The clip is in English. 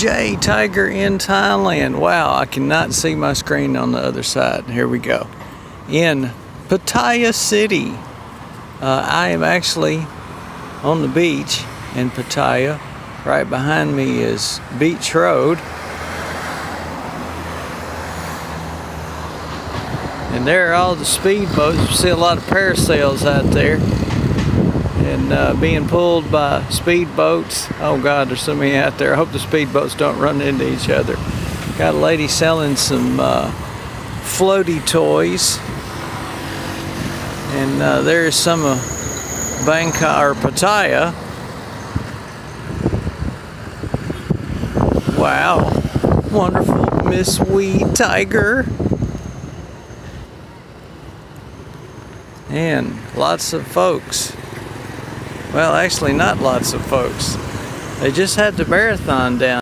J Tiger in Thailand. Wow, I cannot see my screen on the other side. Here we go. In Pattaya City. I am actually on the beach in Pattaya. Right behind me is Beach Road. And there are all the speedboats. You see a lot of parasails out there. And being pulled by speedboats. Oh God, there's so many out there. I hope the speedboats don't run into each other. Got a lady selling some floaty toys. And there's some of Bangkok or Pattaya. Wow, wonderful Miss Wee Tiger. And lots of folks. Well, actually not lots of folks. They just had the marathon down